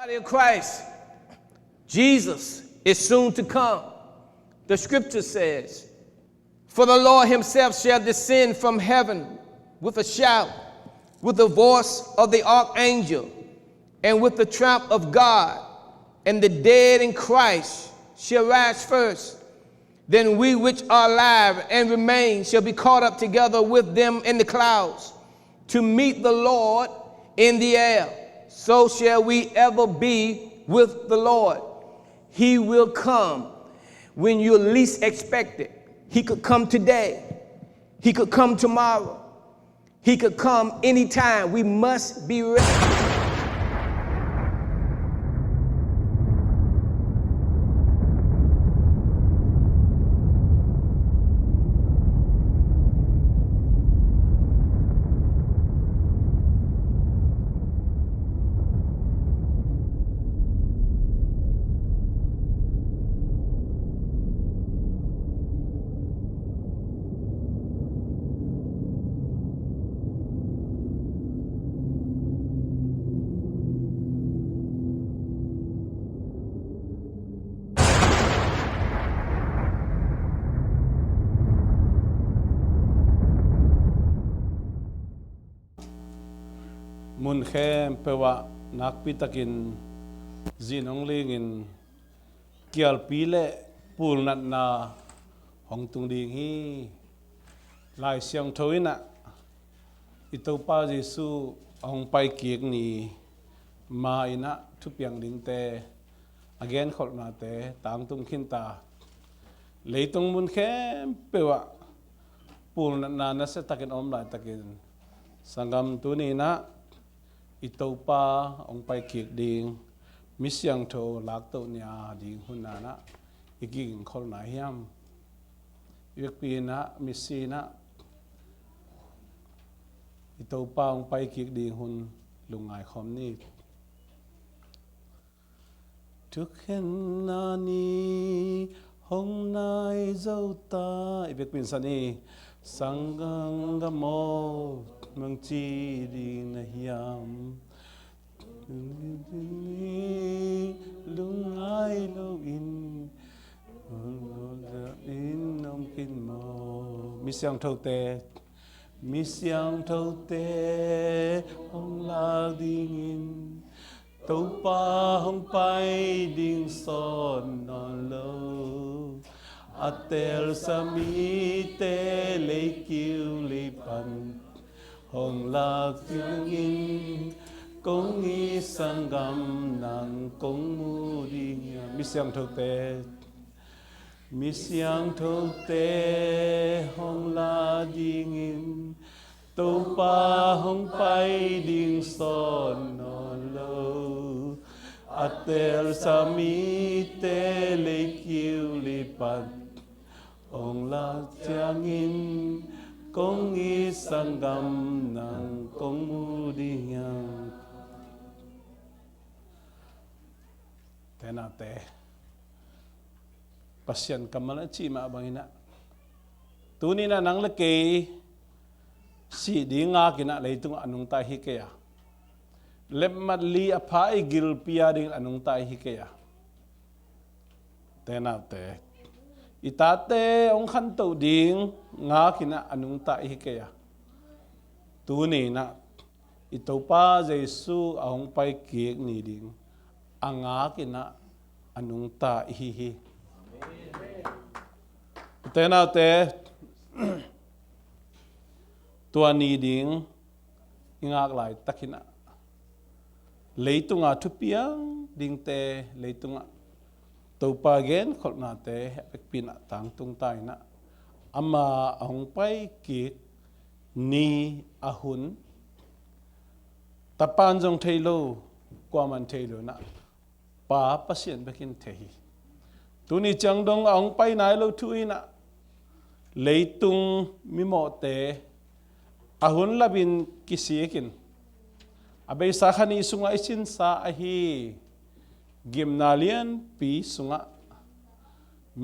Body of Christ, Jesus is soon to come. The scripture says, "For the Lord himself shall descend from heaven with a shout, with the voice of the archangel, and with the trump of God, and the dead in Christ shall rise first. Then we which are alive and remain shall be caught up together with them in the clouds, to meet the Lord in the air. So shall we ever be with the Lord." He will come when you least expect it. He could come today. He could come tomorrow. He could come anytime. We must be ready. Mun khem pewa nakpitakin zinong lingin kial pile pul nat na hong tung ding hi lai siang thoina ito pa Jesu hong pai kiek ni ma ina thupiang ding te again khol na te tang tung khin ta leitung mun khem pewa pul nat na se takin om lai takin sangam tu ni na ito pa ong pai kiek ding misyang tho lak to nya ding hunana iging khol na hiam yek pi na misina ito pa ong pai kiek ding hun lungai khom ni tukhen na ni hong nai zau ta ibek pin sani sangang gamo mang chi đi na hiam lung ai lo in ông kin mo mi siang thâu te hong la ding in tàu pa hong pai ding son non lo atel sami te le kiu le pan hong lạc tiếng in công y sang gam nàng công mu đi mi siang thâu te hong la ding in tàu pa hong pai ding son non lo atel sami te le kiu le pan hong la tiếng in công y sang gam nàng công mu đi ngang thế nào thế pasien kamala chi ma bangina tu ni na nang leke si di nga kina leitung anung ta hi kaya lemmat li apai gil pia ding anung ta hi kaya thế nào thế itate ong khan to ding nga kina anung ta hi kaya tu ni na ito pa Jesu ong pai kiek ni ding anga kina anung ta hi te na te tua ni ding ingak lai takina leitunga thupiang ding te leitunga topa gen khol na te pina tang tung tai na ama ong pai ki ni ahun tapan jong thailo kwa man thailo na pa pasien bekin thehi tuni changdong ong pai nai lo thuina leitung mimo te ahun labin kisiekin abei sakhani sunga isin sa ahi gimnalian pi sunga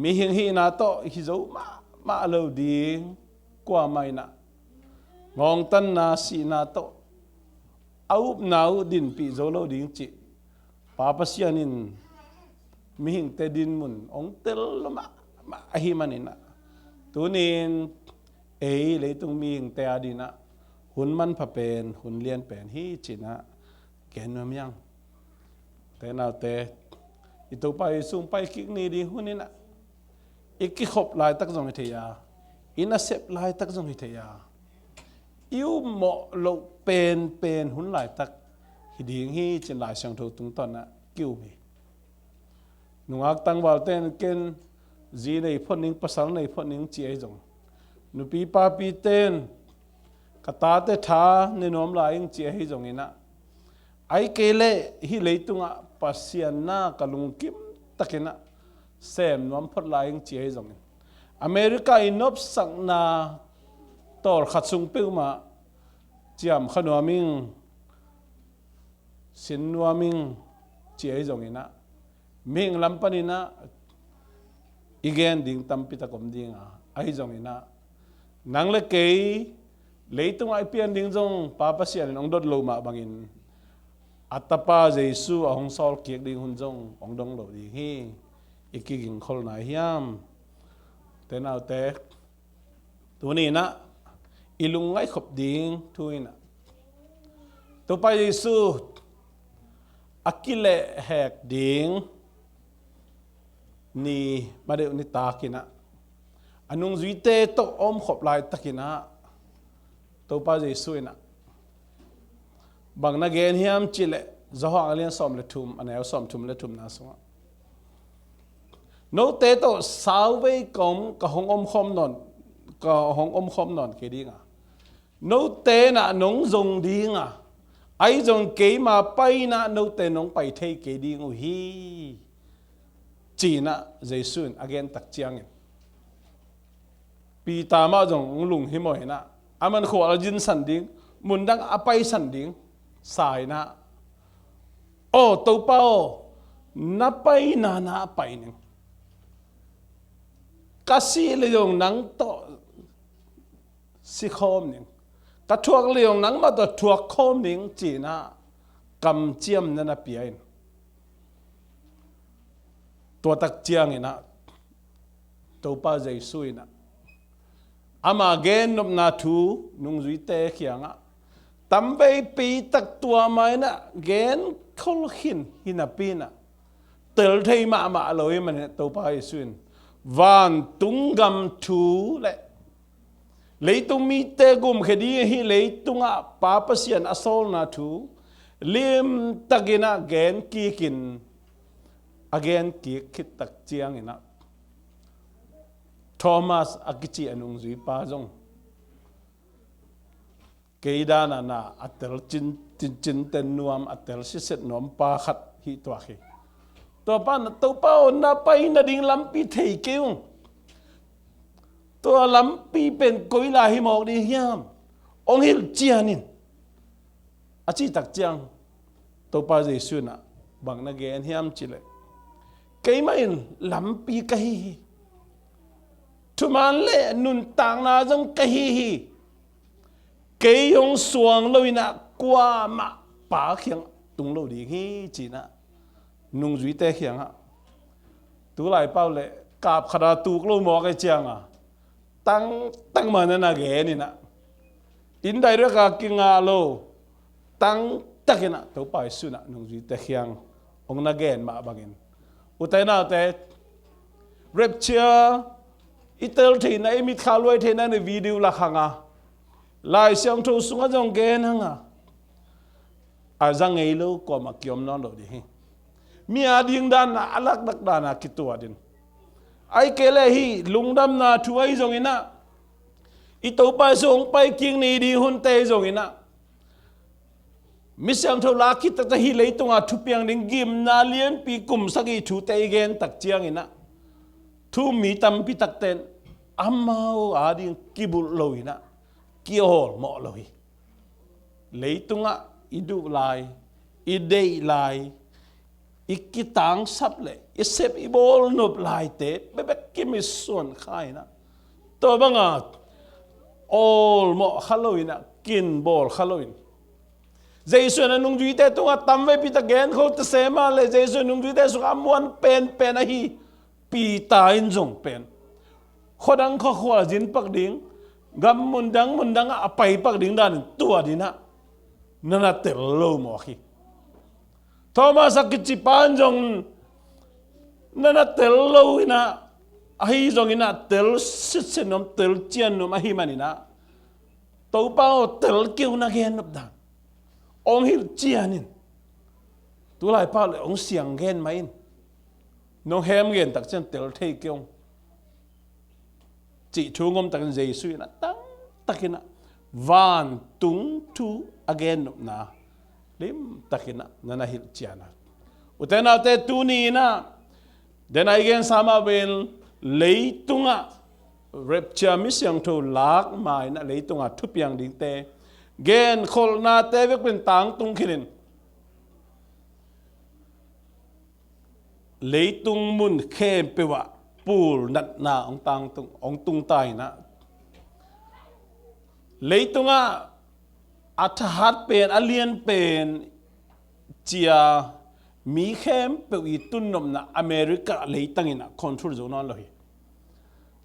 mi hing hi na to hi zo ma lo ding kwa mai na ngong tan na si na to aup nau din pi zo lo ding chi papasyanin mihing tedin mun ong tel ma ahimanina tunin leitung mihing te adina hun man papen hun lian pen hi china kenom yang te nào te ito pa sung pai kik ni di hunina ikikhop lai tak jong theya ina sep lai tak jong theya yêu mo lo pen hun lai tak hiding hi chin lai sang tho tung ton na kiu mi nuak tang wal ten ken ji nei phon ning pasal nei phon ning chi ai jong nu pi pa pi ten kata te tha ne nom lai ing chi ai jong ina ai kele hi leitunga pasian na kalung kim takena sem nom phot lai ing chi ai jong America inop sang na tor khatsung pe ma chiam khanwaming sinwaming chi ai jong ina ming lampanina igen ding tampita kom ding ai jong ina nang le ke leitung ai pian ding jong papa sian ong dot lo ma bangin atapa jesu ahong sol kiek ding hun jong ong dong lo ding hi ikiging khol na hiam te nau te tu ni na ilung ngai khop ding thuina to pa jesu akile hek ding ni madeu ni takina anung zuite to om khop lai takina to pa jesu ina bang na gen hiam chile zoho alian som le thum anel som thum le thum na so no te to salve kom ka hong om khom non ka hong om khom non ke dinga no te na nong zong dinga ai zong ke ma pai na no te nong pai thei ke ding u hi china jesun again tak chiang pi ta ma jong lung hi moi na aman kho aljin san ding mun dang apai san ding sai na o to pao na pai na pai ning kasi le yong nang to si khom ning ka thuak le yong nang ma to thuak khom ning china kam chiam na na piain to tak chiang ina to pa jesu ina ama gen nop na thu nung zui te khianga tambe pi tak tua mai na gen khol khin hinapina tel thei ma loi man to pa jesuin van tungam thu le leitung mi te gum khedi hi leitunga papasian asol na thu lim tagina gen kikin again ki khit tak chiang ina Thomas akichi anung zui pa jong keidana na atel chin ten nuam atel si set nom pa khat hi to khi to pa na to pa na pai na ding lampi thei keung to lampi pen koila hi mok di hiam ong hil chianin achi tak chiang to pa jesu na bang na gen hiam chile keimain lampi kahi Thuman le Nuntakna jong kahi keyong suang loina kwa ma pa khiang tung lo di hi china nung zui te khiang ha tu lai pau le kap khada tu lo mo ka chiang tang ma na ge ni na tin dai ra ka kinga lo tang takina to pa su na nung zui te khiang ong na gen ma bangin utai na te rapture itel thina emit khaloi thina ne video la khanga lai siang tho sunga jong gen hanga azang ei lo ko ma kyom non lo di hi mi ading dan na alak dak dana kitwa din ai kele hi lungdam na thuai jong ina ito pa song pai king ni di hun te jong ina mi siang tho la kit ta hi leitunga thupiang ding gim na lian pi kum sagi thu te gen tak chiang ina thu mi tam pi tak ten amao ading kibul loina kiol mo loi leitunga idu lai idei lai ikitang sap le isep ibol nop lai te bebek kimison khaina to banga all mo khaloina kin bol khaloin Jesu na nung duite tunga tamwe pita gen ko ta sema le Jesu nung duite su amuan pen a hi pi ta in jong pen khodang kho khwa jin pak ding gam mundang apai pak ding dan tua dina nana tel lo mo khi Thomas akichi pan jong nana tel lo ina ahi jong ina tel sit senom tel chian nom ahi manina to pa tel keu na gen nop da ông hiểu chianin tu lại pa le ông siang gen main nong hem gen tak chen tel thei kyong chỉ thungom tak Jesu na tang takina van tung tu again na lim takina nana hil chiana utena te tu ni na den again sama bel leitunga rapture misyang to lak mai na leitunga thupiang ding te gen khol na te vek pen tang tung khinin leitung mun khem pewa pul nat na ong tung tai na leitunga athat pen alien pen chia mi khem pe wi tun nom na America leitangina control zone on lohi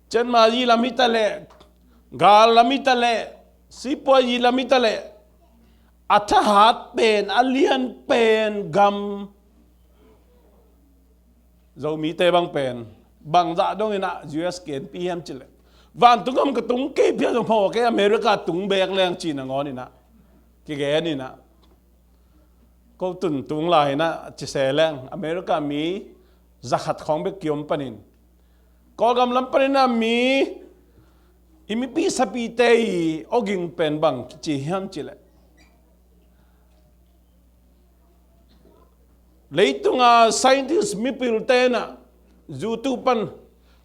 chen ma yi lamita le gal lamita le sipo yi lamita le athat pen alien pen gam Zomi te bang pen bang dạ dong ina US ken PM chile van tungam ka tung ke pia jong pho ke America tung bek leng China ngon ina ki ge ni na ko tun tung lai na chi se leng America mi zakhat khong be kiom panin ko gam lam panin na mi imi pi sapi te oging pen bang chi hiam chile leitunga scientist mi pil te na YouTube pan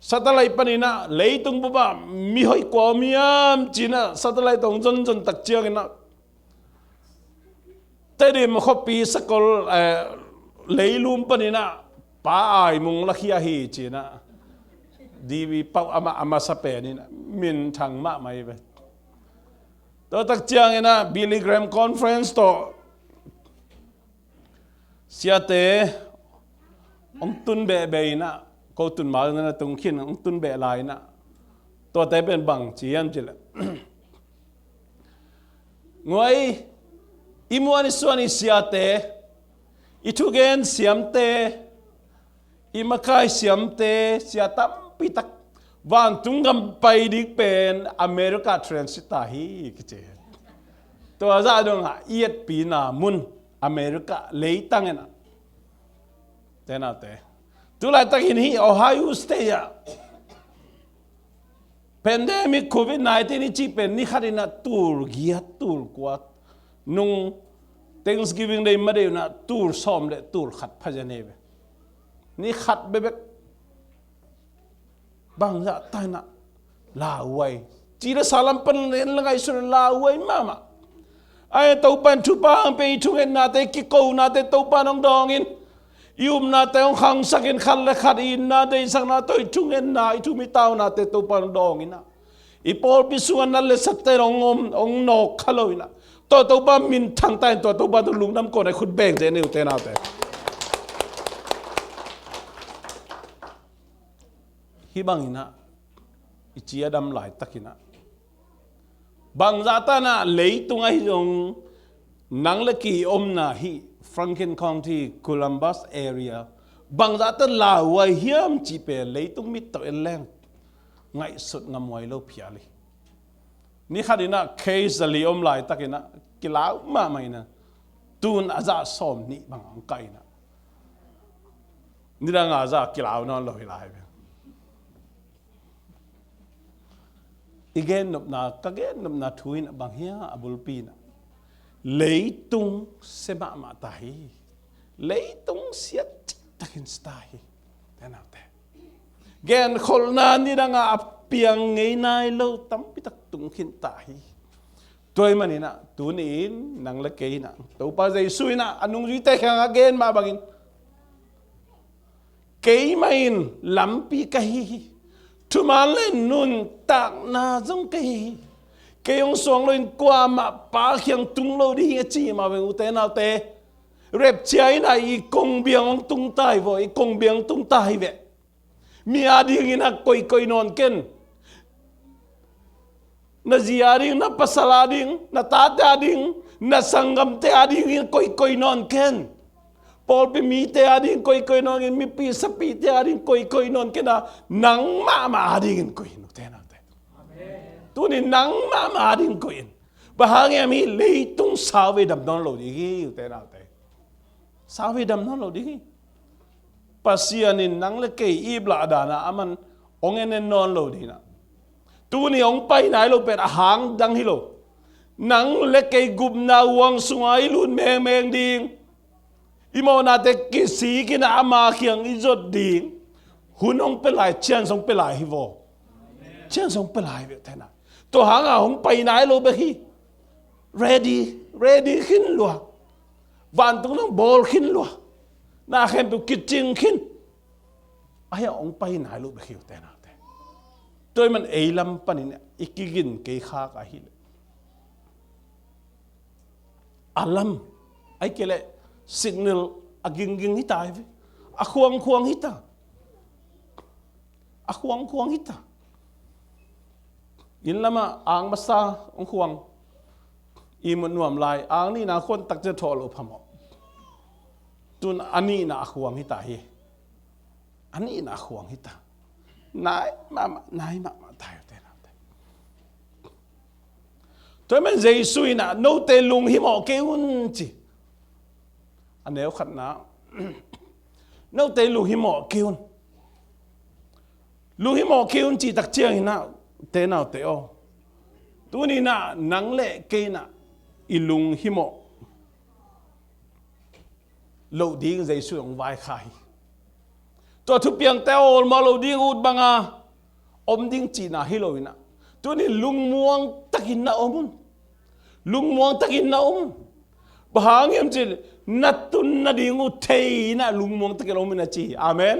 satellite panina leitung buba mi hoi ko miam China satellite tong jon tak chiang ina te de mo khopi sakol leilum panina pa ai mung la khia hi China divi pau ama sape ni min thang ma mai be to tak chiang ina Billy Graham conference to siate ông tun be na ko tun ma na tung khin ông tun be lai na to te ben bang chiam chile ngoi imuani suani siate itugen siamte imakai siamte siatam pitak van tungam pai dik pen America transit ta hi kiche to za dong ha iet pi na mun America leitang na tena te tu lai takin hi Ohio State ya pandemic COVID-19 ni chi pen ni kharina tur gia tur kwat nung Thanksgiving day ma de na tur som le tur khat phajane be ni khat bebek bang za ta na la wai chi da salam pan len la ngai sun la wai mama ai tau pan chu pa pe chu hen na te ki ko na te tau pan ong dong in yum na te ong khang sakin khan le khat in na de sang na toi chu hen na I chu mi tau na te tau pan dong ina I pol pi suan na le sat te ong nok khalo ina to tau pa min thang tai to tau pa tu lung nam ko ai khut beng je ne te na te hi bang ina I chi adam lai takina bang zata na leitung ai jong nang le ki om na hi Franklin County Columbus area bang zata la wai hiam chi pe leitung mit to en leng ngai sut ngam wai lo phiali ni khadina case li om lai takina kilau ma mai na tun aza som ni bang ang kai na ni da nga za kilau non lo hilai igen nop na kagen nop na thuin bang hia abul pi na leitung sema ma tahi leitung siat takin stahi tena te gen kholna ni danga apiang ngei nai lo tam pitak tung khin tahi toy manina tunin nang la ke na to pa Jesu na anung ji te khang again ma bangin ke main lampi kahi Thuman le Nuntakna zong ke cái ông xuống lên qua mà ba khiang tung lâu đi nghe chi mà về u té nào té rep cháy này công biếng ông tung tai vội công biếng tung tai vậy mi adi ngina koi non ken na ziaring na pasalading na tatading na sangam te ading koi non ken Paupi mi te ading koi non mi pi sapi te ading koi non ken na nang ma ading koi no te na te tu ni nang ma ading koi bahang mi leitung sawe dam non lo di te na te sawe dam non lo di pasianin nang le kei ibla dana aman ongen non lo di na tu ni ong pai nai lo pet hang dang hi lo nang le kei gup na wang sungai lun meng ding imo na te kisi kina ama khiang izot ding hunong pelai chen song pelai hi vo chen song pelai ve thena to hang a ong pai nai lo be hi ready khin lo van tung nang bol khin lo na khem tu kitching khin ai ong pai nai lo be hi te na te tôi man ei lam panin ikigin ke kha ka hi alam ai kele signal aging hita ve akhuang hita akhuang hita in lama ang masa ong khuang imun nuam lai ang ni na khon tak je tholo phamo tun ani na akhuang hita hi ani na akhuang hita nai ma thai te na te tôi men Jesus na no te lung hi mo ke un chi aneu khat na no te lung hi mo ke un lung hi mo ke un chi tak chiang na te nào te o tu ni na nang le ke na ilung hi mo lo ding Jesus ong vai khai to thu piang te ol ma lo ding ut banga om ding chi na hiloina tu ni lung muang takin na omun lung muang takin na omun bahang yam chi natun na ding u thei na lung muang takin omun na chi amen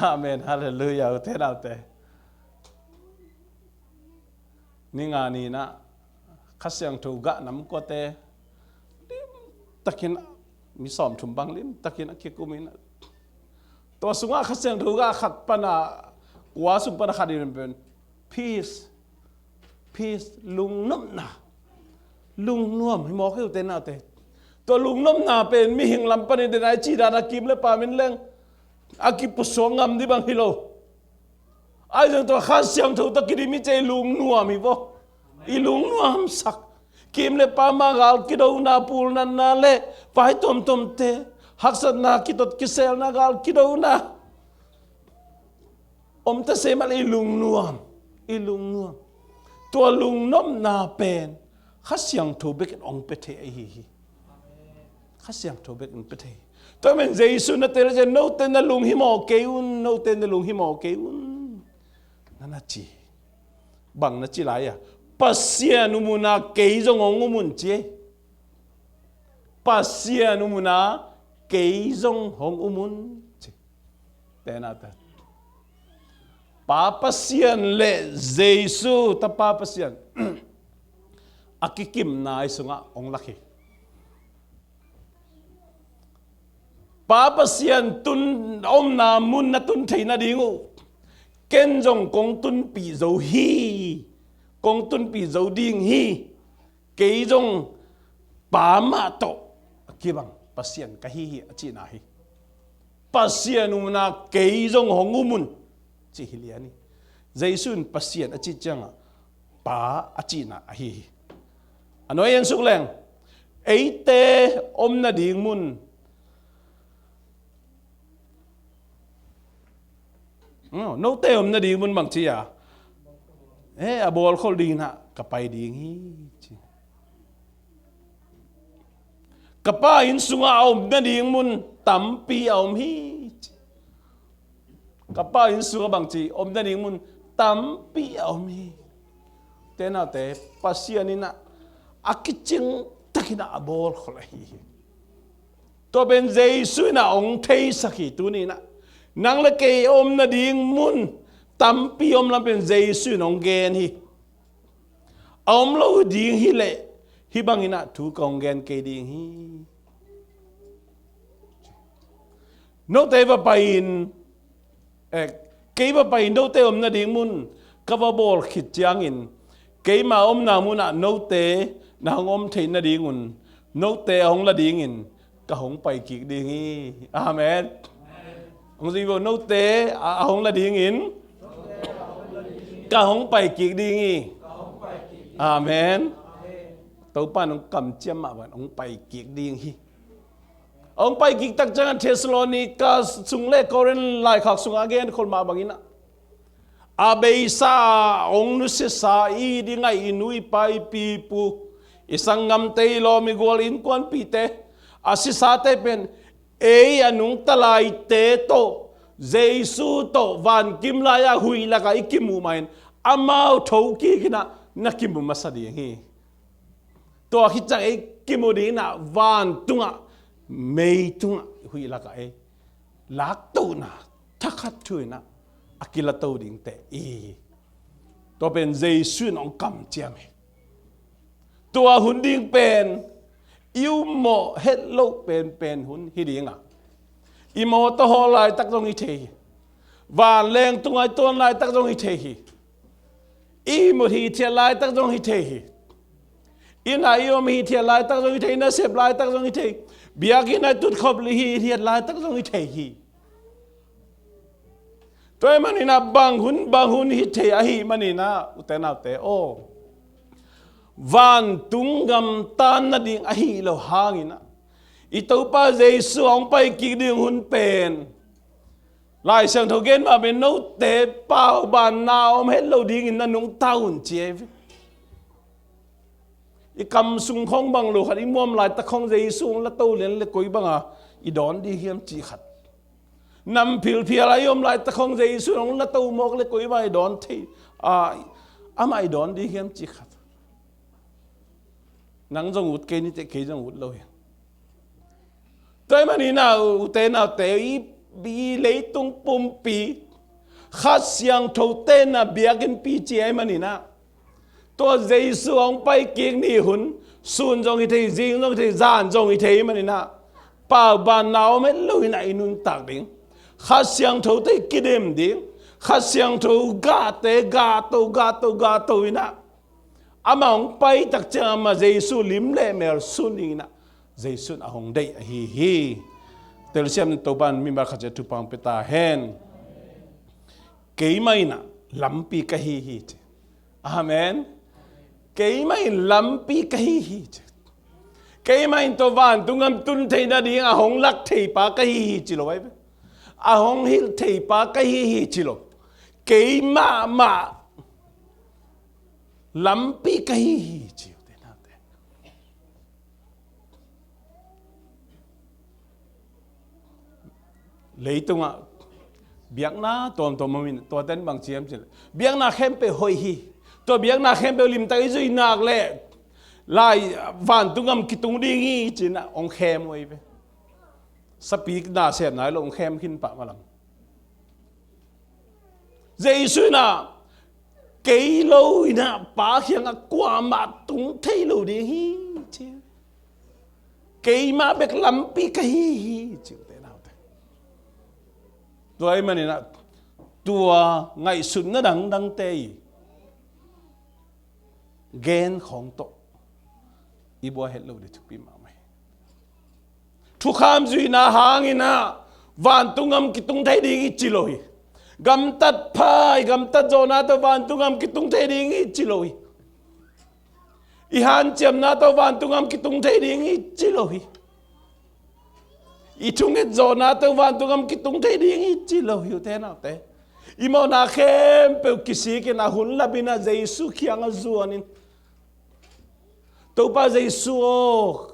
amen hallelujah thế nào thế ni nga ni na khasyang thu ga nam ko te takin mi som thum bang lim takin a kikumin to sunga khasyang thu ga khat pana wa sum pana khadim ben peace lung nom na lung nuam hi mo kheu te na te to lung nom na pen mi hing lam pani de nai chi da na kim le pa min leng aki pusong ngam di bang hilo ai jang to khasyang thu takidi mi che lung nuam hi bo i lung nuam sak kim le pa ma gal ki do na pul na le pai tom te haksat na ki tot ki sel na gal ki do na om ta se mal i lung nuam to lung nom na pen khasyang thu bek ong pe the hi khasyang thu bek ong pe the to men Jesus na tel je no ten na lung hi mo ke un no ten na lung hi mo ke un na chi bang na chi lai ya pasien umuna keizong ongumun che pasien umuna keizong hong umun che tena ta pa pasien le Jesus ta pa pasien akikim na isunga ong laki pa pasien tun om na mun na tun theina dingu kenjong kong tun pi zo hi công tuân bị dấu điên hi cái dòng bá mạ tổ kia bằng pasien cái hi chỉ na hi pasien na cái dòng hong umun chỉ hi liani Jesus pasien chỉ chăng bá chỉ na hi nói yên suk leng ấy te om na ding mun no te om na ding mun bằng chi à abol khol ding na kapai ding hi kapa in sunga om na ding mun tampi om hi kapa in sunga bang chi om na ding mun tampi om hi te na te pasianina akiching takina abol khol hi to ben Jesus na ong thei sakhi tu ni na nang la ke om na ding mun tam pi om lam pen Giêsu nong gen hi om lo ding hi le hi bangina thu kong gen ke ding hi no te va pain ke va pain no te om na ding mun ka va bol khit chiang in ke ma om na mun no te na om the na ding un no te ong la ding in ka hong pai ki ding hi amen ông gì vô nấu tế ông là điên in cả ông bài kiệt đi nghi amen tàu pan ông cầm chiêm mà bạn ông bài kiệt đi nghi ông bài kiệt tắc chẳng Thessalonica sung lệ Corinth lại khắc sung again khol ma bangina abei sa ông nu se sa i đi ngay inui pai pi pu isang ngam te lo mi gol in kwan pi te asisa te pen ấy anung talai te to Giêsu to van kim la ya hui la ka ikimu main amau thau ki kina nakimu masadi hi to hi chang ei kimu di na van tunga mei tunga hui la ka e lak to na thakhat thui na akila to ding te i to pen Giêsu nong kam chiam he to hun ding pen yêu mộ hết lâu pen hun hi ding à imo to ho lai tak dong i the và leng tung ai ton lai tak dong i the i mo hi the lai tak dong i the ina io mi the lai tak dong i the na sep lai tak dong i the bia ki na tut khop li hi thiet lai tak dong i the toy manina bang hun hi the a hi manina utena te o van tungam tan na ding a hi lo hangina ito pa Giêsu ông pai ki ding hun pen lai sang tho gen ma ben no te pao ban na om het lo ding in na nung taun che i kam sung khong bang lo khat i mom lai ta khong Giêsu la to len le koi banga i don di hiam chi khat nam phil phia lai om lai ta khong Giêsu ong la to mok le koi ba i don thi amai don di hiam chi khat nang jong ut ke ni te ke jong ut lo tôi mà nào te i bi lấy tung pum pi khát xiang thâu tên na biakin pi chi ai mà na to Giêsu ông pai kieng ni hun sun jong i thei jing jong thei zan jong i thei mà na pa ban nào mấy lối này nun tak ding khát xiang thâu te kidem ding khát xiang thâu ga to ina ama ông pai tak cha mà Giêsu lim le mer sun ina Giêsu a hong dei hi tel siam to ban mi ba kha tu pang peta hen ke mai na lampi ka hi amen ke mai lampi ka hi ke mai to van tungam tun thei na ding a hong lak thei pa ka hi chi lo a hong hil thei pa ka hi chi lo ke ma lampi ka hi chi lấy tung à biếng na tôm mình to tên bằng chiếm chỉ biếng na khem pe hoi hi to biếng na khem pe lim tay duy nạc lệ lại van tung am kitung đi nghi chỉ na ông khem oi pe sapi na xem nói là ông khem hin pa mà làm Giêsu na cái lâu na pa khiang a qua mà tung thấy lâu đi hi chứ cái mà bek lampi cái hi chứ tôi mà nè tua ngày xuân nó đắng tê ghen không to ibo hết lâu để chụp phim mày thu kham duy na hang ina van tung am kitung thấy đi chi lôi gam tắt zo na to van tung am kitung thấy đi chi lôi i han chem na to van tung am kitung thấy đi chi lôi i chung et zo na to van tu ngam kitung thei ding chi lo hiu te na te i mo na khem pe kisi ke na hun la bina Giêsu khiang a zuanin to pa Giêsu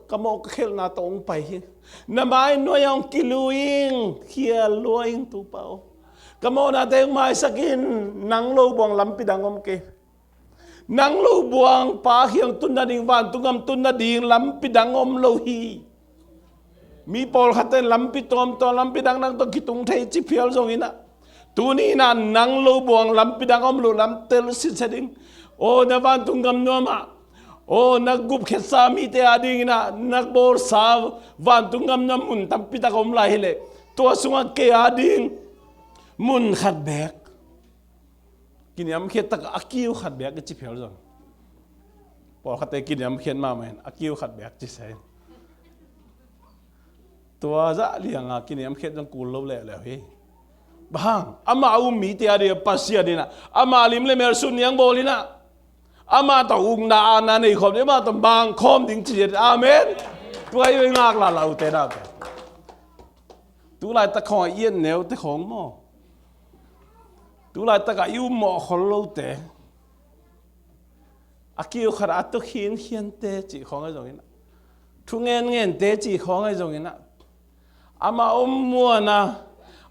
kamo khel na to ong pai hi na mai no yang kiluing khia loing tu pa kamo na te mai sakin nang lo bong lampi dangom ke nang lo buang pa hiang tun na ding van tu ngam tun na ding lampi dangom lo hi mi pol khaten lampi tom to lampi dang nang to kitung thei chi phial zong ina tu ni na nang lo buang lampi dang om lo lam tel sit seding o na van tung gam no ma o nagup khet sa mi te ading na nagbor sa van tung gam na mun tam pita kom lai hele to sunga ke ading mun khat bek kiniam khet tak akiu khat bek chi phel jong por khate kiniam khet ma men akiu khat bek chi sai to za lianga kiniam khet jong kul lo le he bang ama mi te ade pasia dina ama lim le mer sun yang bolina ama ta ung na na nei khom de ma ta bang khom ding chi amen tuai we ngak la lau te da tu lai ta khoi yen neu te khong mo tu lai ta ka yu mo khol lo te akiu khara to hin hian te chi khong ai jong ina thu ngen te chi khong ai jong ina ama mua na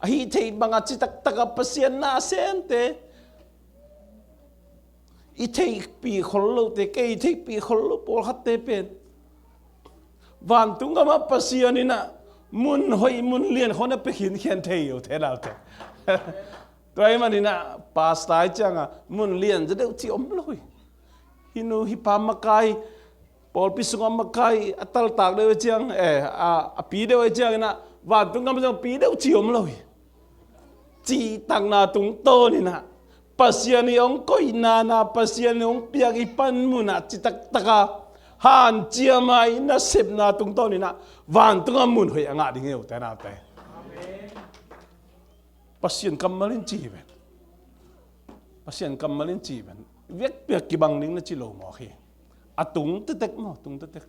hi thei banga chi tak tak pasien na sen te i thei pi khol lo te ke i thei pi khol lo por khat te pen van tunga ma pasien ina mun hoi mun lien khona pe hin khen thei yo thế nào thế toi ma ni na pas tai changa mun lien je deu chi om loi hinu hi pa makai pol pi sunga makai atal tak deu chiang a pi deu chiang na van tunga ma pi deu chi om loi chi tang na tung to ni na pasien ni ong koi na pasien ni ong piak ipan mu na chi tak taka han chia mai na sep na tung to ni na van tung mun hoi anga ding eu ta na te pasien kamalin chi ben pasien kamalin chi ben viet piak ki bang ning na chi lo mo khi atung te tek mo tung te tek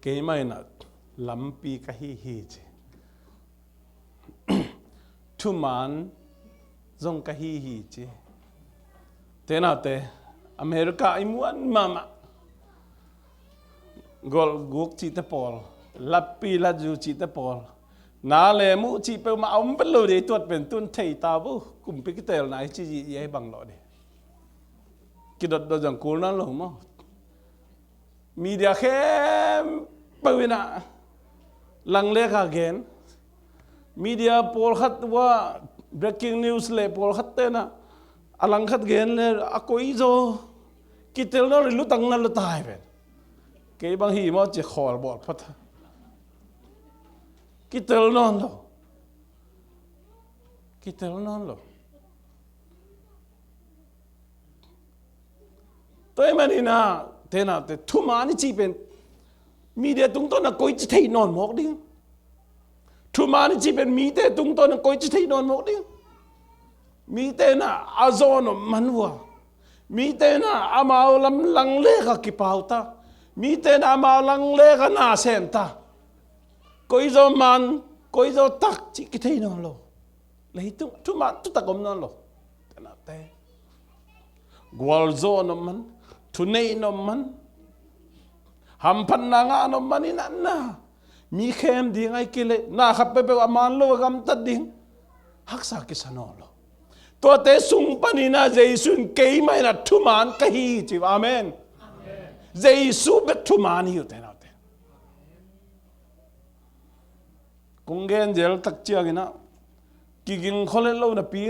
ke mai na lampi ka hi chi Thuman zong ka hi chi te na te America ai muan mama gol guk chi te pol lappi la ju chi te pol na le mu chi pe ma om pe lo de tuat pen tun thei ta bu kum pe ki tel nai chi ji ye bang lo de ki dot do jang kul na lo mo media khem pe na lang le ka gen media pol khat wa breaking news le pol khat te na alang khat gen le akoi zo kitel no lu tang na lu tai ve ke bang hi mo che khol bol phat kitel non lo toi mani na te na te Thuman chi pen media tung to na koi chi thei non mok ding Thuman chi pen mi te tung to na koi chi thei non mok ding mi te na azon manwa mi te na amao lam lang le ka ki pauta mi te na amao lang le ka na sen ta koi zo man koi zo tak chi ki thei non lo lấy Thuman tu takom non lo na te gwal zo no man thu nei no man ham pan na nga no man ina na mi khem di ngai kile na khap pe pe aman lo gam ta ding hak sa ki sano lo to te sung panina jaisun ke mai na Thuman ka hi chi amen jaisu be Thuman hi te na te kungen jel tak chia gina ki ging khole lo na pi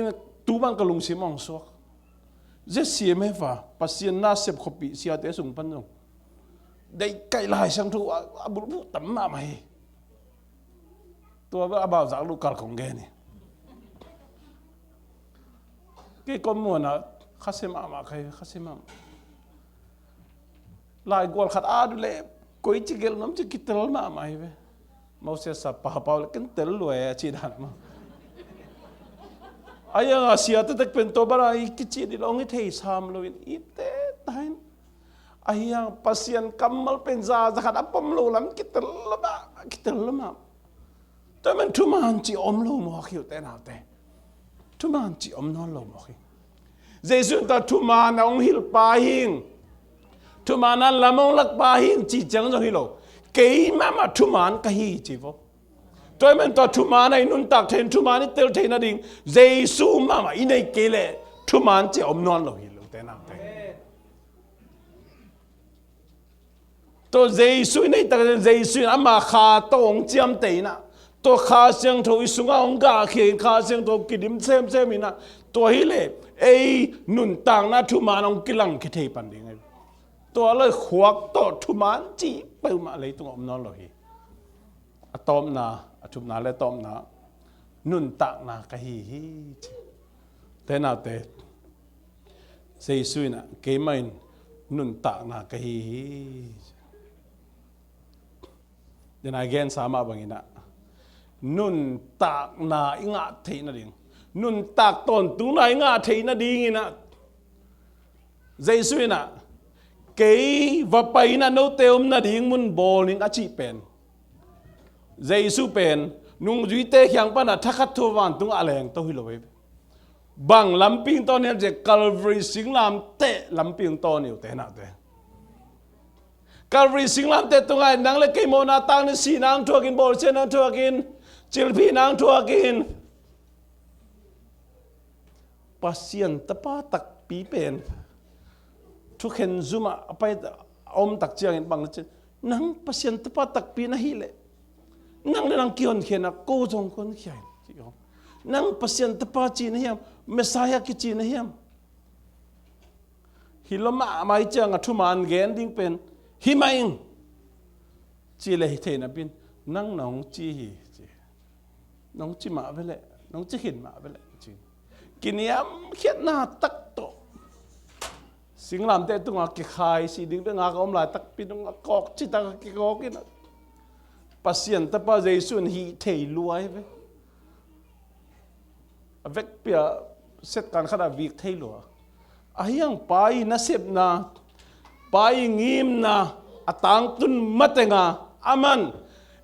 tu bang ka lung simong so je sieme fa pasien na sep khopi sia te sung pan jong dei kai lai sang thu abul bu tam ma mai to ba about za lu kal kong ge ni ke kom mo na khasema ma khai khasema lai gol khat a du le koi chi gel nam chi kitel ma mai ve mau se sa pa pa ken tel lo e chi dan ma aya asia te tek pen to bara I ki chi di long I thei sam lo in I te tain aya pasien kamal pen za khat apam lo lam kitel ma to men Thuman chi om lo mo khiu te na te Thuman chi om non lo mo khi Jesus ta Thuman ong hil pa hing Thuman an lamong lak pa hing chi chang zo hi lo ke ma Thuman ka hi chi vo tôi mình to Thuman này nun tak then Thuman này tel then na ding Jesus mà in này kele Thuman chỉ om non lo hi lo te na te to Jesus này ta Jesus ama kha tong chiam te na ตัวข้าเสียงโทอิสุงองกาเขียนข้าเสียงโทกิดิมเซมมินะตัวฮิเลนุนต่างนะทุมานองกิลังคิดเทปันดีไงตัวเลยขวักตัวทุมานจีเปิมาเลยตัวอมนอนเลยอะตอมนาอะทุมนาและตอมนานุนต่างนะกะฮีแต่นาเตเซซุยนะเกมัยนุนต่างนะกะฮีเดี๋ยวนาเกนสามารถบังอินะนุนตากนาอิงะเทนะดิงนุนตากตอนตุนาอิงะเทนะดิงนะเจสุยนะเกย์ว่าไปนะโนเตอมนะดิงมุนบอลนิงอาชีเป็นเจสุเป็นนุ่งจุยเตะยังปนะทักขัดทัววันตุงอะไรอย่างตัวฮิโลเวบังลำปิงตอนนี้จะกัลวรีสิงลำเตะลำปิงตอนนี้อยู่เตะนะเตะกัลวรีสิงลำเตะตรงไหนนังเล็กเกย์โมนาตังนี่สีนางทัวกินบอลเชนางทัวกินจิลพีนางทัวกินpasien tepat tak pipen tu ken zuma apa om tak chiang in bang nang pasien tepat tak pi na hile nang nang kion khena ko jong kon khiai nang pasien tepat chi na hiam mesaya ki chi na hiam hiloma mai chang a thuman gen ding pen himaing chi le the na pin nang nong chi nong chi ma vele nong chi hin ma vele chi kiniam khiat na tak to singlam te tunga ki khai si ding be nga kom lai tak pin nga kok chi ta ki kok in pasien ta pa jesun hi thei luai ve avec pia set kan khada vik thei lo ahyang pai na sep na pai ngim na atang tun matenga aman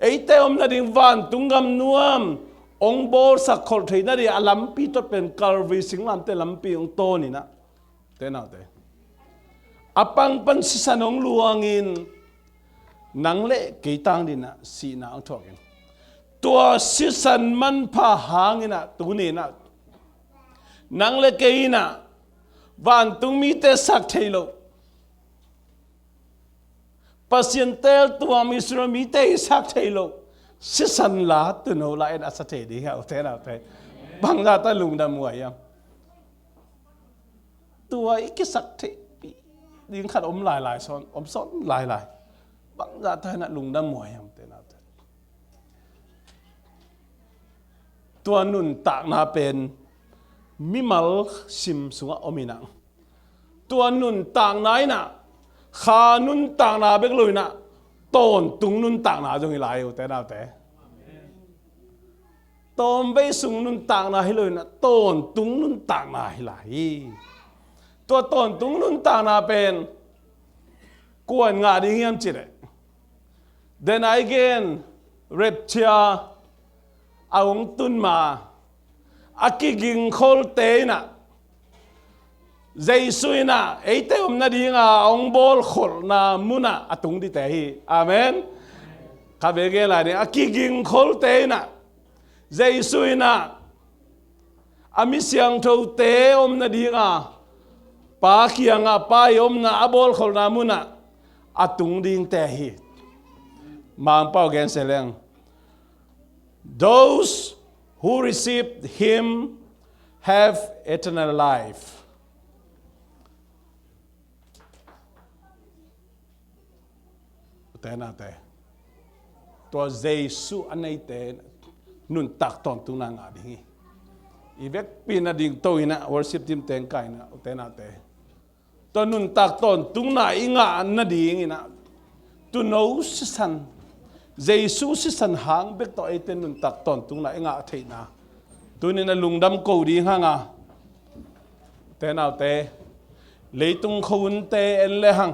eite om na ding van tungam nuam ông bố sắc khổ thấy nó đi Lampi tốt bên Calvary sinh làm thế Lampi ông to nè na thế nào thế apang pan sisan ông luangin nang lệ kỹ tang đi na si na ông thọ tua sisan man pa hang na tu nè na nang lệ kỹ na van tung mi te sắc thấy lo paciente tua mi sura mi te sắc thấy lo sisan la tu no la en asate di ha thế nào thế bang ra ta lùng đam muội em tua cái sắc thế đi khát ôm lại son ôm son lại bang ra ta na lùng đam muội em thế nào thế tua nun tak na pen mi mal sim sunga ominang tua nun tak nai na kha nun tak na bek loi na tôn tung nun tạng na giống như lại thế nào thế tôn bây sung nun tạng na hay lời na tôn tung nun tạng na hay lại tua tôn tung nun tạng na pen kuan ngã đi hiểm chỉ đấy then again rapture ông tun mà akiging khol te na Jesuy na eite om na di nga ong bol khol na muna atung di te amen ka bege la ni akiging khol te na Jesuy na ami siang tho te om na di nga pa khiang a pa om na abol khol na muna atung ding te hi mang pao gen seleng those who received him have eternal life. Thế nào thế? Tua Giêsu anh ấy thế nun tak ton tung nang adi hi. Ivek pina ding tôi na worship team teng kai na thế nào thế? Tua nun tak ton tung na inga na ding ina. Tu nấu sisan Giêsu sisan hang bek to ete nun tak ton tung na inga thei na. Tu ni na lungdam ko di hang a. Thế nào thế? Lấy tung khôn te en le hang.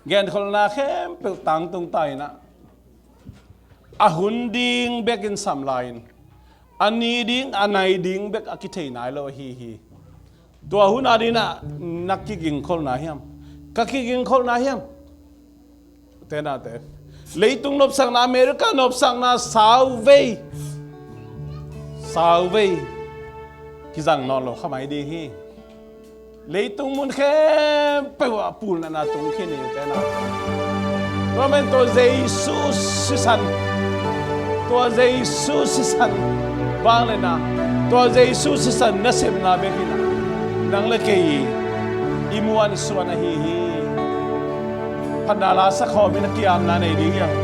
Gen khol na khem pe tang tung tai na a hun ding back in some line ani ding anai ding back akithei nai lo hi to hun adina nakiging khol na hiam kakiging khol na hiam te na te leitung nop sang na America nop sang na salve ki jang non lo khamai di hi lấy tung muốn khem phảiว่าปูนนะตรงแค่นี้แต่นะตัวมันตัวเยซูสิสันตัว tua Jesus san bang le na tua Jesus san na sem na be kina nang le ke imuan suana hi Padala sa kho mi na kiam na nei ding yang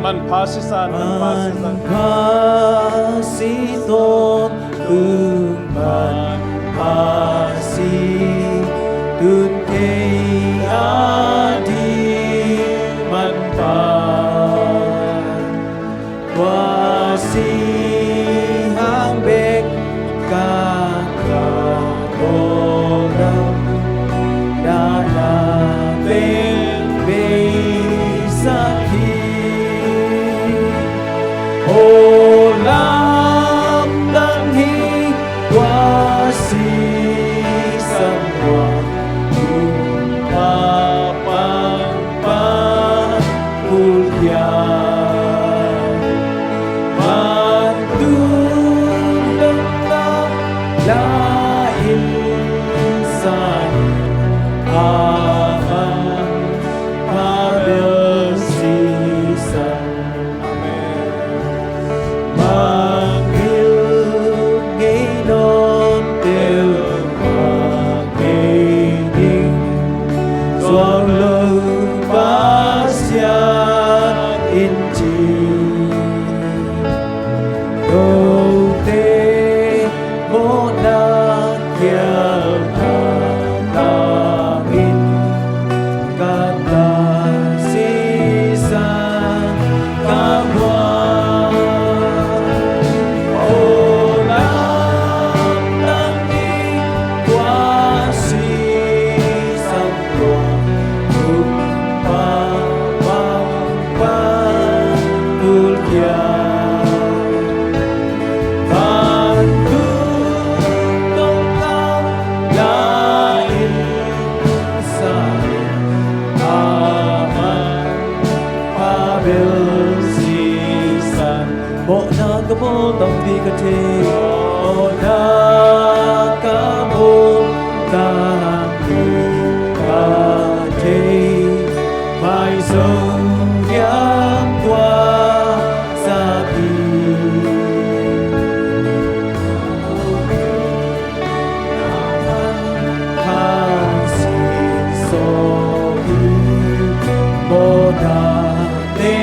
man pasisan pasiton man pasi dun ke adi man pa wasi hang bek ka orang dana beng sakit olam dan hi wasi semua pang mulia bantu tentang lain sana aman bersisa manggil nginon teu mageding suang lepasnya inci dote mona kial tangin kata sisa kawan olam nanti kuasi sanggup mulia bantu tentang lain saling aman pabil sisan bộ na kamo tâm vi ka te bộ na kamo tâm vi ka te mai sâu yang qua sabi kasi sohi moda te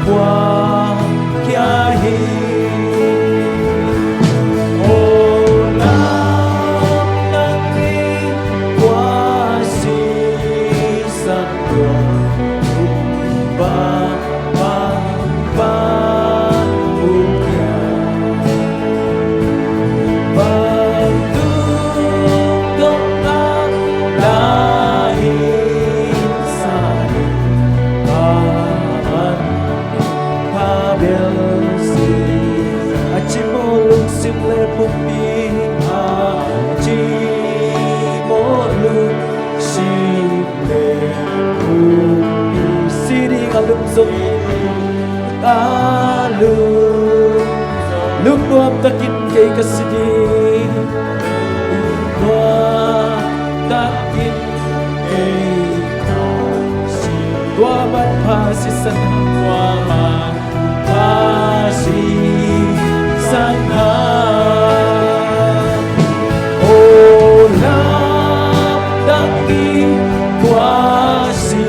qua kya hi olam nanti kuasi sanggup lúc nuông ta kinh cây ca sĩ đi ta kinh cây ca sĩ tua ban pha si san tua ban pha si san ha olam dangi kuasi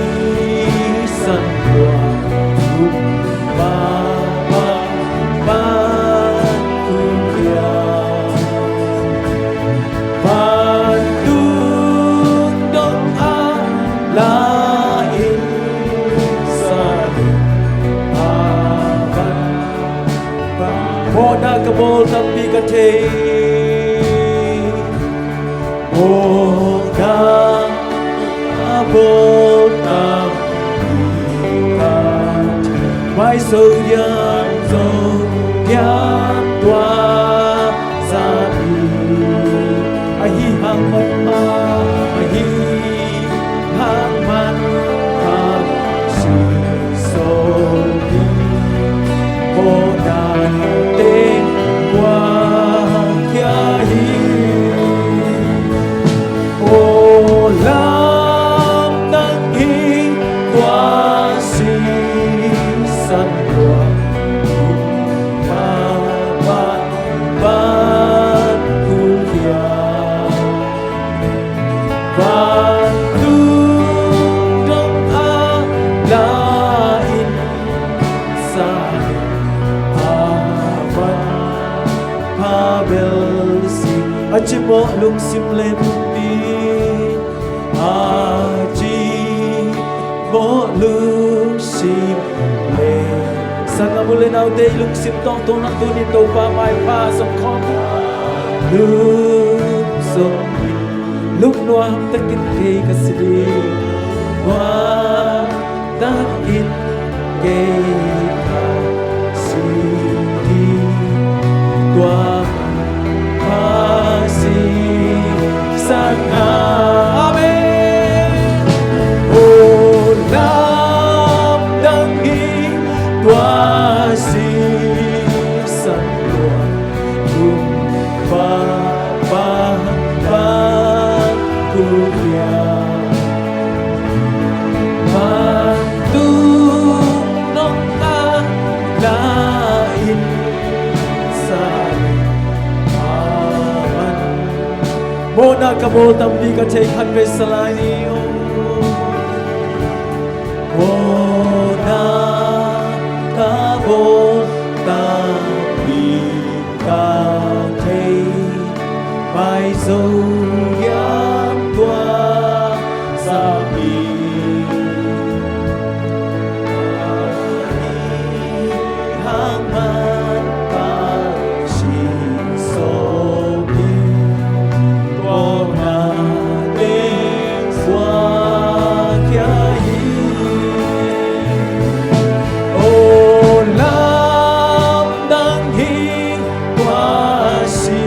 san tua kabol tapi kate oda kabol tapi kate mai so yang zo yang tua sabi ahi hang ma ahi hang man hang si so di oda te qua Achi mo lung sim le pi Achi mo lung sim le Sang amule nau te lung sim tong tong nak tu ni tau pa mai pa song khom Lung song lúc noam takin ke kasidi wa takin ke kasidi tua pasi sana amen oh nam dangi tua si sana pa pa pa kuya bantu nong lain sa aman mo na kabol tambi ka take hanre salai ni mo na kabol tambi ka take mai zo yam tua sa bi hang man pa shi so bi tua na de swa kya yi o lam dang hi tua si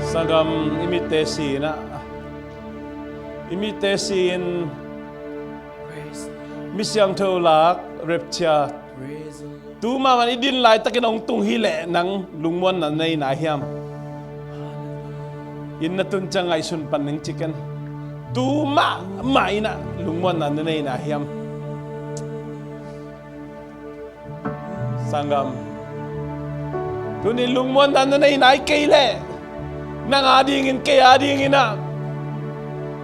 Sagam imitesi na imitesin misyang tolak repcha tu ma man idin lai takin ong tung hile nang lungmon na nay na hiam in na tun chang ai sun pan ning chicken tu ma mai na lungmon na nay na hiam sangam tu ni lungmon na nay na kaile nang adingin kaya adingin na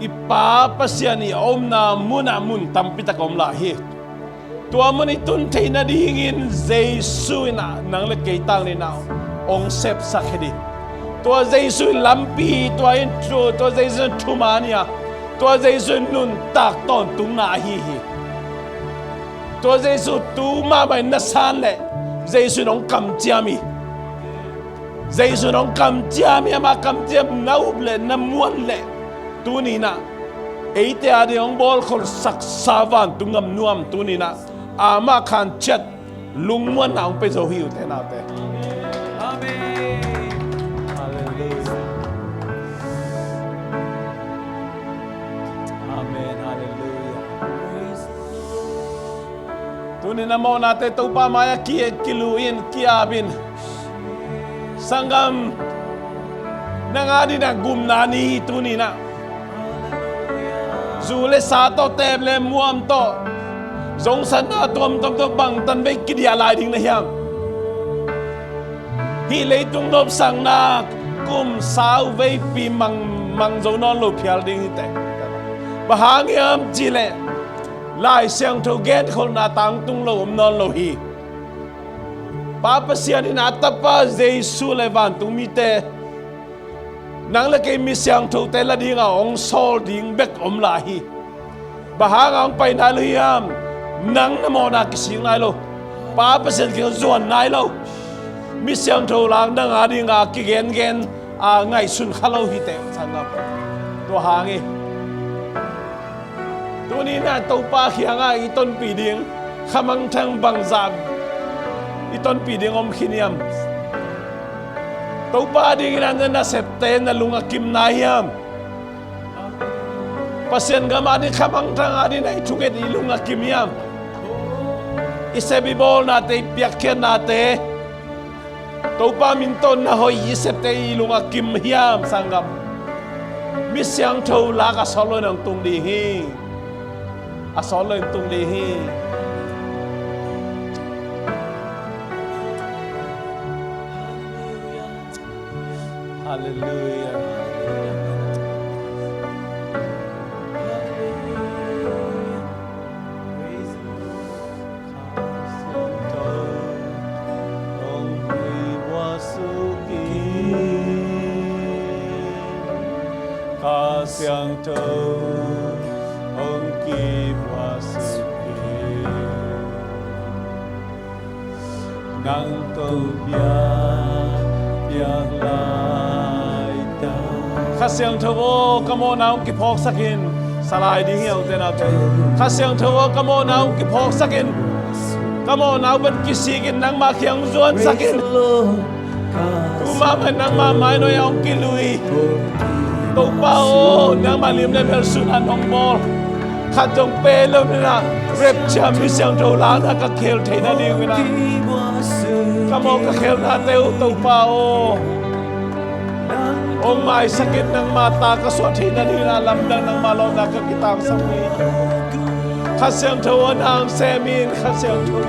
ipapasyan ni om na muna mun tampita kom lahi tua man itun tay na dingin Jesu na nang lekay tang ni na ong sep sakedi tua Jesu Lampi tua intro tua Jesu Thuman ya tua Jesu Nuntakna tung na hihi tua Jesu tu ma bay nasan le Jesu nong kam tiami Jesu nong kam tiami ama kam tiam nauble na muan le tu ni na eite ade ong bol khol sak savan tungam nuam tu ni na ama khan chat lungmuan na ong pe zo hiu te na te amen hallelujah amen hallelujah tu ni na mo na te to pa maya ki kiluin kiabin sangam nangadi na gumnani tu ni na Zule sato teble muam to Zong sana tom to bang tan bay kidia lai ding na hiam Hi lei tung nop sang na kum sao vei pi mang zo non lo phial ding te Bahang yam jile lai siang to get khol na tang tung lo non lo hi Papa sian in atapa Jesu levan tu mi te nang la kay misyang to te la ding ong sol ding bek om lahi bahang ang pai na liyam nang na mo na kising nai lo pa pa sen ki zuan nai lo misyang to lang nang ading a ki gen a ngai sun khalo hi te sangap to hangi to ni na to pa khianga iton pi ding khamang thang bang zam iton pi ding om khiniam Tau pa di na septen na lunga kim na hiam. Pasien gama di kamang tang adi na itunget ilunga kim hiam. Isebibol nate piakyan nate. Tau pa minton na hoy isep te ilunga kim hiam sanggam. mi siang thâu lá cả xóa lôi nông tung đi hi xóa lôi tung đi hi Hallelujah. Siang thâu ông kim hoa sự nắng cầu biang lai ta khá siang thâu cam ơn ông kịp học sakin salai đi hiểu thế nào thế khá siang thâu cam ơn ông kịp học sakin cam ơn ông bên kisikin nang ma khiang zuan sakin tu ma bên nang ma mai nói ông kilui Tâu bao nang malim lên person an hong bol khát trong pe lâu nè rep cham mi siang trâu lá na các khel thấy na đi nè cam ơn các khel na teu tâu bao ông mai sakit nang mata ka suat thấy na đi na lam dang nang malo na ka kitang sang mi khát siang trâu nang semin khát siang trâu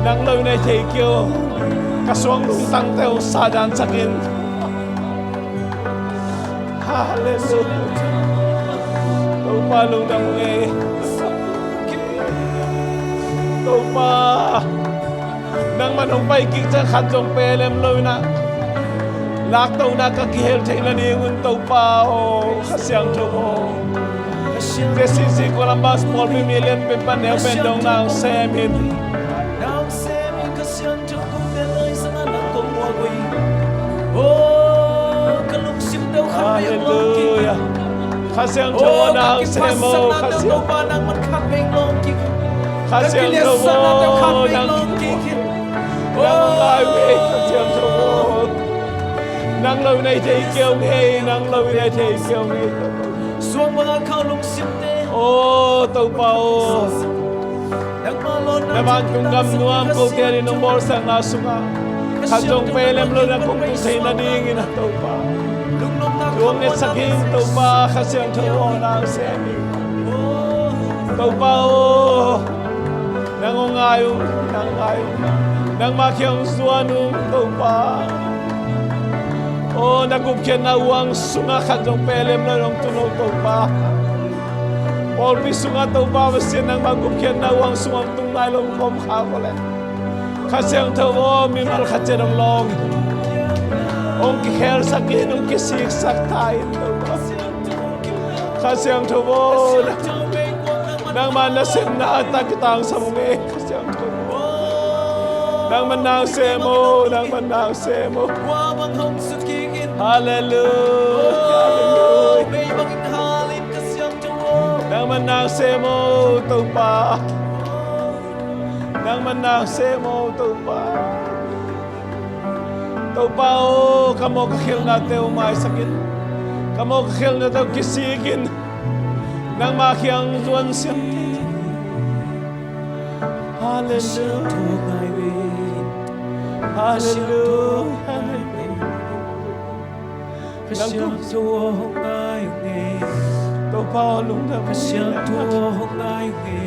nang lâu này thấy kêu ka suang lung tang teu sa dan sakin Hallelujah. Tâu ba lung đằng nghe. Tâu ba. Nang man hong bay kik cha khat jong pe lem loi na. Lak tâu na ka ki hel thei na ni ngun tâu ba o khasiang tho o. zcccolumbus Paupi million pe pan neo pen dong nang sem hin. Nang sem khasiang tho ko pe lai sang na ko mo wi. Hallelujah. Khasiang thâu nang semo khasiang ba nang man khat beng long ki khasiang thâu nang lai we khasiang thâu nang lâu này thấy kêu nghe nang lâu này thấy kêu nghe suang mga khao lung sim te ô tàu bao naman kung gam nuam ko kaya nung bor sang nasunga khajong pelem lo na kung say na dingin na tàu bao Luang net sakin tau ba khasiang thâu nang semi tau ba o nang ngayo nang makyang suanu tau ba o nagup na uang sunga khajong pelem na nong tuno tau ba Paupi sunga tau ba wasin nang magup na uang sungang tungnay long kom khakole khasiang thâu mi mal khacherang long ông ki kher sakin ông ki sik sak thai khasiang tho bo nang man na sem na ta ki tang samunge khasiang tho nang man nang semo wa bang hong su ki gin hallelujah be bang halin khasiang tho nang man nang semo tau pa nang man nang semo tau pa Tau bao kamo kakhil na teo mai sakit kamo kakhil na teo kisikin nang makiang tuan siyang Hallelujah Hallelujah khasiang tho ngai nge Tau bao lung na khasiang tho ngai nge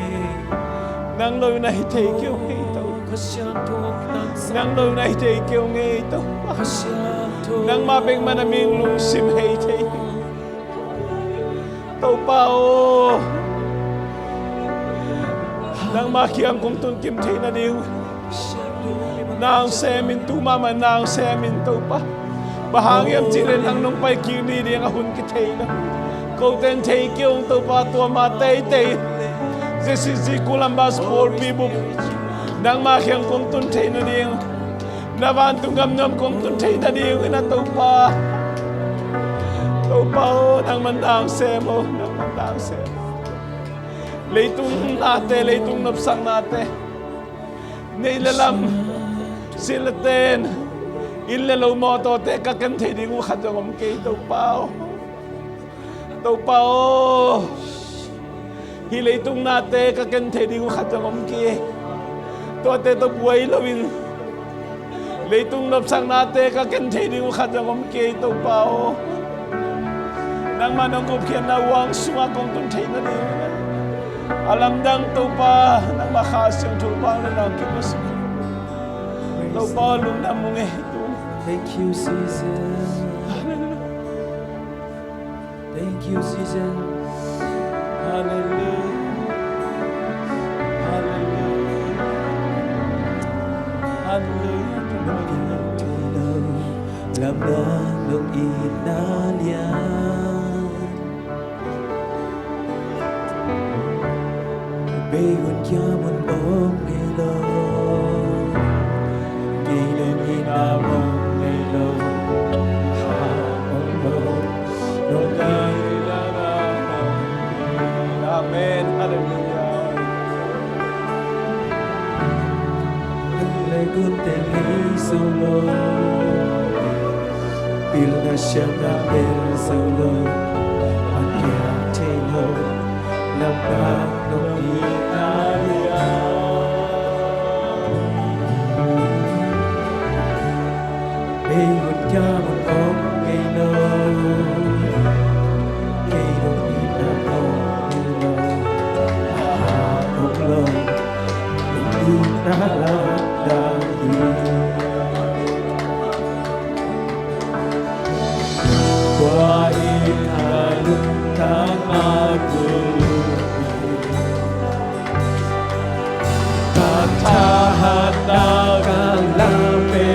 nang loi na hitay kêu ngay tau khasiang tho nang loi na hitay kêu ngay tau nang mapeng manaming lung sim hay thay tau bao nang makiang kung tun kim thay na diw nang semin tu mama nang semin tau pa bahangyam chilen ang nung pay kini di ang ahun kitay na kau ten thay kêu tau pa tua matay tay zcccolumbus Paupi buk nang makiang kung tun thay na diw navan tunggam nam kung tun thay na diw ina tau pa o nang mandang semo leitung nate leitung napsang nate nailalam silaten ilalaw mo to te kakantay di ko kadangom kay tau pa o hileitung nate kakantay di ko kadangom kay to te to buhay lawin leitung napsang nate kakantay di ko kadangom kay tau pa o nang manungkup kian na wang sunga kong tuntai na di alam dang tupa nang makasyong tulpang na nang kimusuk tupa lung na mong ito. Thank you, Jesus. Thank you, Jesus. Hallelujah. Hallelujah. Hallelujah. Làm đơn được Italia bê hồn cha một ôm ngày lâu kỳ đơn nhìn nam ôm ngày lâu hạ ôm lâu nông đời la la Amen. Hallelujah. lấy cuốn tên lý solo Pilna siya bel solo Akia telo Lampak no Italia Bê hồn cha một ống gây lo Gây đông ina ống gây lo Aha ống lo Đông ina la đa đi Qua Nuntakna Katahana Lampi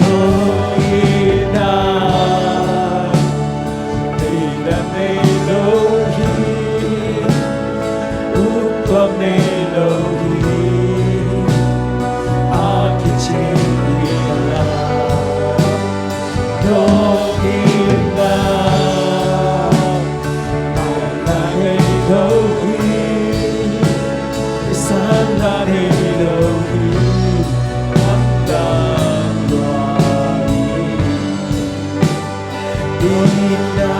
Noina Tidak Elohi Upam Elohi Aki Chinila Noina Mana Elohi Sana Elohi Amdan Wari Ina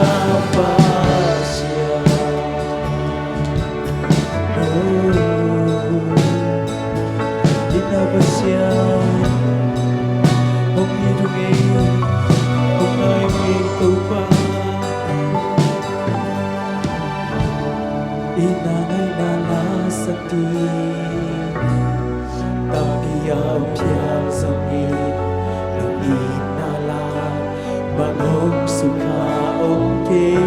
Pasya Ina Pasya Hong Yidungi Hong Ai Ming Tupa Ina Ngay Nala Sakti Takiyaw Piyam Sangit Nung Inala Bangong Sukha Okay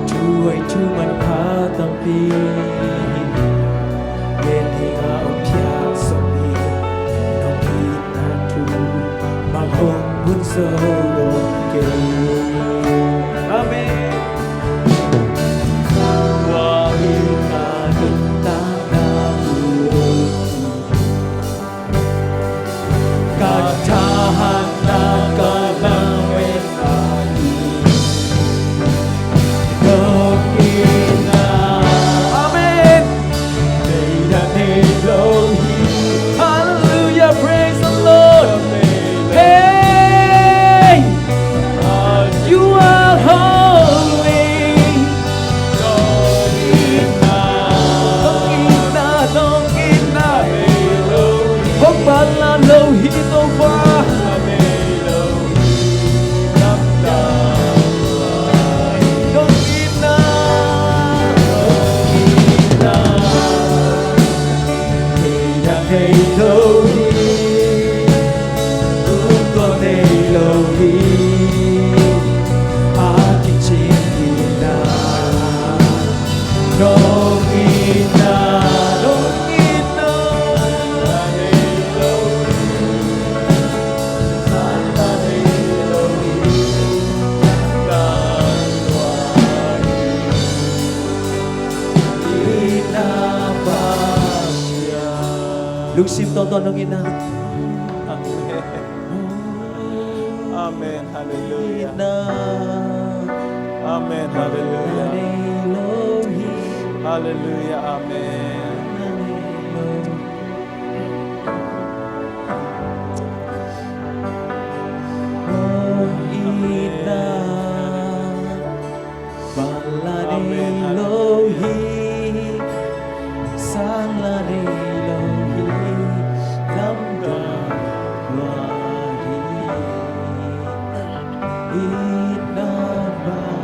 Chuay Thuman Kha Tampi Yeli Ao Piyam Sangit Nung Inatu Bangong Bunso Okay Amen Katahana Kalamwenani Nokina Amen Tidak Elohi Hallelujah, praise the Lord. Hey, you are holy. Nokina Hong Bala Lohi Tova Nokina Tidak Elohi Upam Elohi Aki Chinila Nokina Nokina Lugsim tonton ng ina Amen. Hallelujah. ina Amen. Hallelujah. Elohi Hallelujah. Amen. Ina Balani Amen. Elohi Salani Elohi Lamdan Inabang